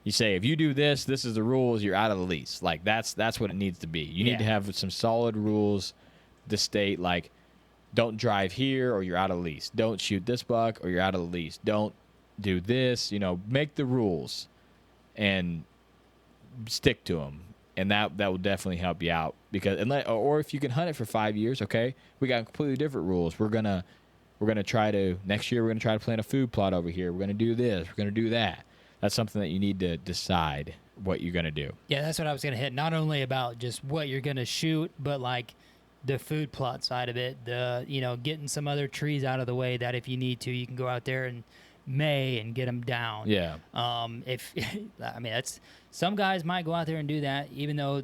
you say, if you do this, this is the rules, you're out of the lease. Like, that's what it needs to be. You need to have some solid rules to state, like, don't drive here or you're out of the lease. Don't shoot this buck or you're out of the lease. Don't do this. Make the rules and stick to them. And that will definitely help you out. Or if you can hunt it for 5 years, okay, we got completely different rules. We're gonna try to, next year we're gonna try to plant a food plot over here. We're gonna do this. We're gonna do that. That's something that you need to decide what you're going to do. Yeah, that's what I was going to hit. Not only about just what you're going to shoot, but like the food plot side of it, getting some other trees out of the way that if you need to, you can go out there and may and get them down. Yeah. That's some guys might go out there and do that, even though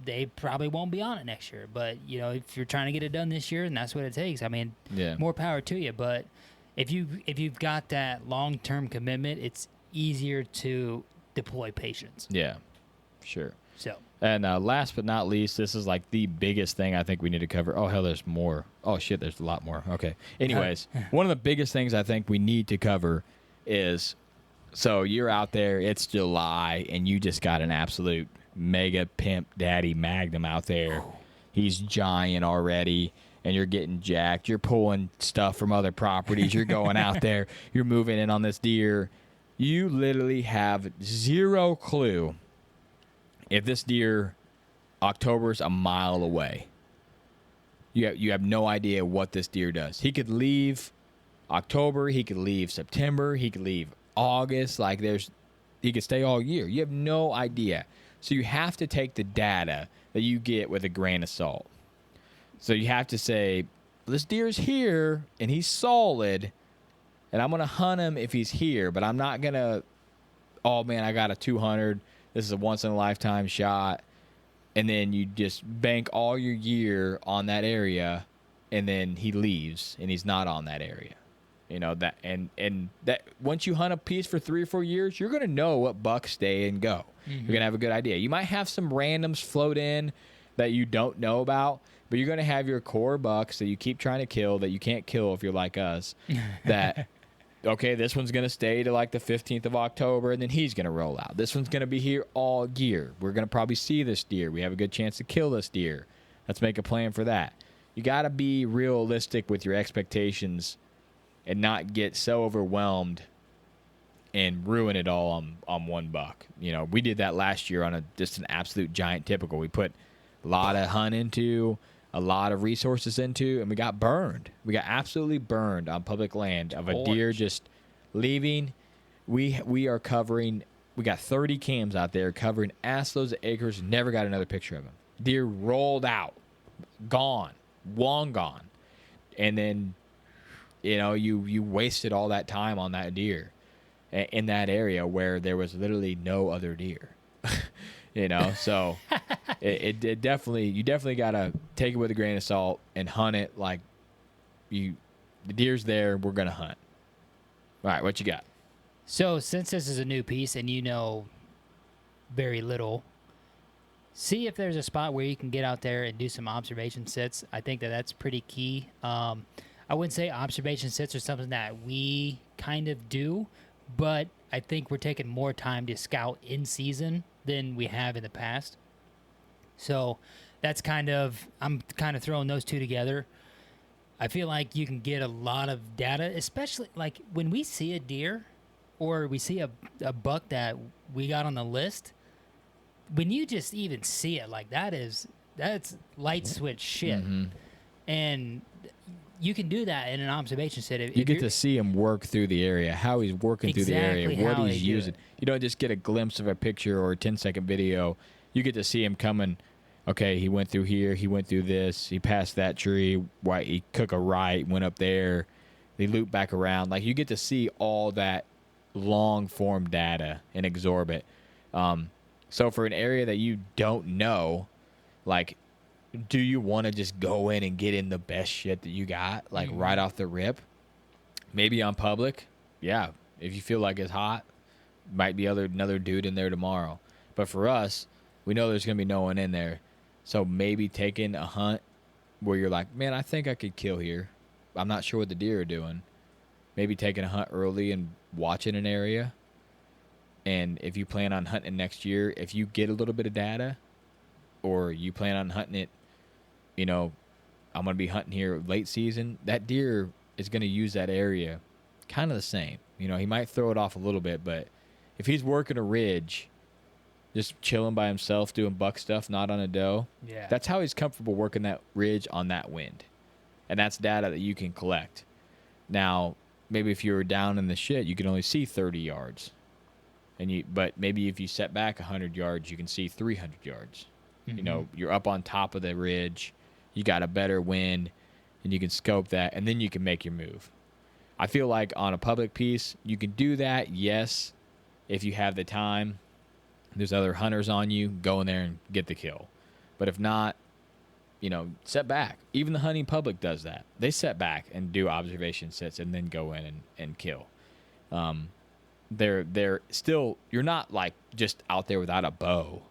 they probably won't be on it next year. But, if you're trying to get it done this year and that's what it takes, more power to you. But if you've got that long-term commitment, it's easier to deploy patience. Yeah, sure. So, and last but not least, this is like the biggest thing I think we need to cover. Oh, hell, there's more. Oh, shit, there's a lot more. Okay. Anyways, one of the biggest things I think we need to cover is, so you're out there, it's July, and you just got an absolute mega pimp daddy magnum out there. He's giant already. And you're getting jacked. You're pulling stuff from other properties. You're going out there. You're moving in on this deer. You literally have zero clue if this deer, October's a mile away. You have no idea what this deer does. He could leave October. He could leave September. He could leave August. He could stay all year. You have no idea. So you have to take the data that you get with a grain of salt. So you have to say, this deer's here, and he's solid, and I'm going to hunt him if he's here, but I'm not going to, oh, man, I got a 200. This is a once-in-a-lifetime shot. And then you just bank all your year on that area, and then he leaves, and he's not on that area. That once you hunt a piece for 3 or 4 years, you're going to know what bucks stay and go. Mm-hmm. You're going to have a good idea. You might have some randoms float in that you don't know about, but you're going to have your core bucks that you keep trying to kill that you can't kill if you're like us, that okay, this one's going to stay to like the 15th of October, and then he's going to roll out. This one's going to be here all year. We're going to probably see this deer. We have a good chance to kill this deer. Let's make a plan for that. You got to be realistic with your expectations and not get so overwhelmed and ruin it all on one buck. We did that last year on just an absolute giant typical. We put a lot of hunt into, a lot of resources into, and we got burned. We got absolutely burned on public land of a deer just leaving. We are covering, we got 30 cams out there covering assloads of acres, never got another picture of him. Deer rolled out, gone, long gone. And then, you wasted all that time on that deer in that area where there was literally no other deer. So it definitely, you definitely got to take it with a grain of salt and hunt it like the deer's there, we're going to hunt. All right, what you got? So since this is a new piece and very little, see if there's a spot where you can get out there and do some observation sits. I think that's pretty key. I wouldn't say observation sits are something that we kind of do, but I think we're taking more time to scout in season than we have in the past. So I'm kind of throwing those two together. I feel like you can get a lot of data, especially like when we see a deer or we see a buck that we got on the list. When you just even see it, like that's light switch shit. Mm-hmm. And you can do that in an observation set. You get to see him work through the area, how he's working through the area, what he's using. You don't just get a glimpse of a picture or a 10-second video. You get to see him coming okay, he went through here, he went through this, he passed that tree, right, he took a right, went up there, they loop back around. Like, you get to see all that long form data and absorb it. So for an area that you don't know, like, do you want to just go in and get in the best shit that you got, like, right off the rip? Maybe on public, yeah. If you feel like it's hot, might be another dude in there tomorrow. But for us, we know there's gonna be no one in there. So maybe taking a hunt where you're like, man, I think I could kill here. I'm not sure what the deer are doing. Maybe taking a hunt early and watching an area. And if you plan on hunting next year, if you get a little bit of data, or you plan on hunting it, you know, I'm going to be hunting here late season, that deer is going to use that area kind of the same. You know, he might throw it off a little bit, but if he's working a ridge, just chilling by himself, doing buck stuff, not on a doe, that's how he's comfortable working that ridge on that wind. And that's data that you can collect. Now, maybe if you were down in the shit, you can only see 30 yards. But maybe if you set back 100 yards, you can see 300 yards. You know, you're up on top of the ridge, you got a better wind, and you can scope that, and then you can make your move. I feel like on a public piece, you can do that, yes, if you have the time. There's other hunters on you, go in there and get the kill. But if not, you know, set back. Even the hunting public does that. They set back and do observation sets and then go in and kill. They're still, you're not like just out there without a bow.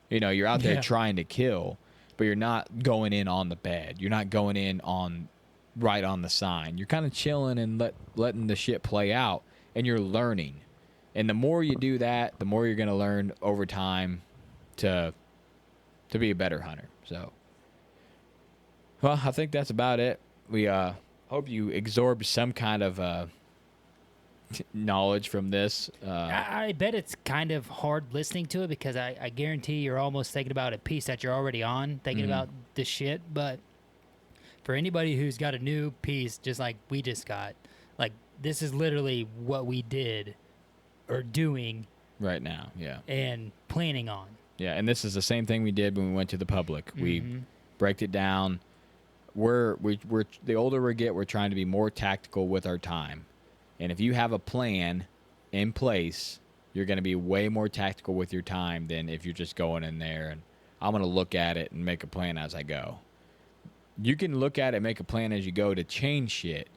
You know, you're out there trying to kill, but you're not going in on the bed. You're not going in on right on the sign. You're kind of chilling and letting the shit play out, and you're learning. And the more you do that, the more you're going to learn over time to be a better hunter. So, well, I think that's about it. We hope you absorbed some kind of knowledge from this. I bet it's kind of hard listening to it because I guarantee you're almost thinking about a piece that you're already on, thinking about the shit. But for anybody who's got a new piece, just like we just got, like, this is literally what we did or doing right now, and planning on. Yeah, and this is the same thing we did when we went to the public. We break it down. We're the older we get, we're trying to be more tactical with our time. And if you have a plan in place, you're going to be way more tactical with your time than if you're just going in there and I'm going to look at it and make a plan as I go. You can look at it, make a plan as you go to change shit.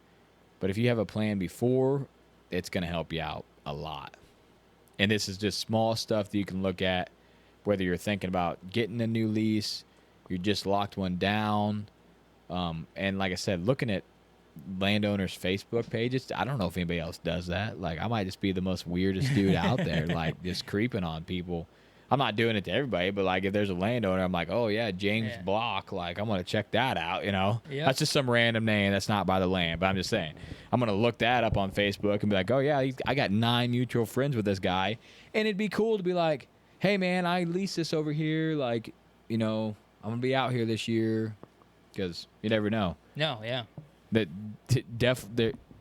But if you have a plan before, it's going to help you out a lot. And this is just small stuff that you can look at, whether you're thinking about getting a new lease, you just locked one down. And like I said, looking at Landowner's Facebook pages, I don't know if anybody else does that. Like, I might just be the most weirdest dude out there, like, just creeping on people. I'm not doing it to everybody, but, like, if there's a landowner, I'm like, oh, yeah, James Block, like, I'm going to check that out, you know? Yep. That's just some random name that's not by the land, but I'm just saying. I'm going to look that up on Facebook and be like, oh, yeah, I got 9 mutual friends with this guy. And it'd be cool to be like, hey, man, I lease this over here. Like, you know, I'm going to be out here this year because you never know. No, yeah. I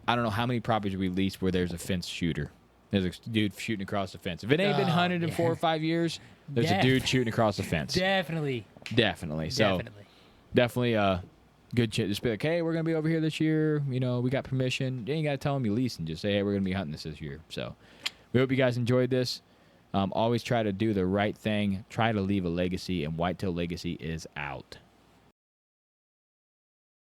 don't know how many properties we leased where there's a fence shooter. There's a dude shooting across the fence. If it ain't been hunted in 4 or 5 years, there's a dude shooting across the fence. Definitely. So, definitely good shit. Just be like, hey, we're going to be over here this year. You know, we got permission. You ain't got to tell them you leased and just say, hey, we're going to be hunting this year. So, we hope you guys enjoyed this. Always try to do the right thing. Try to leave a legacy, and Whitetail Legacy is out.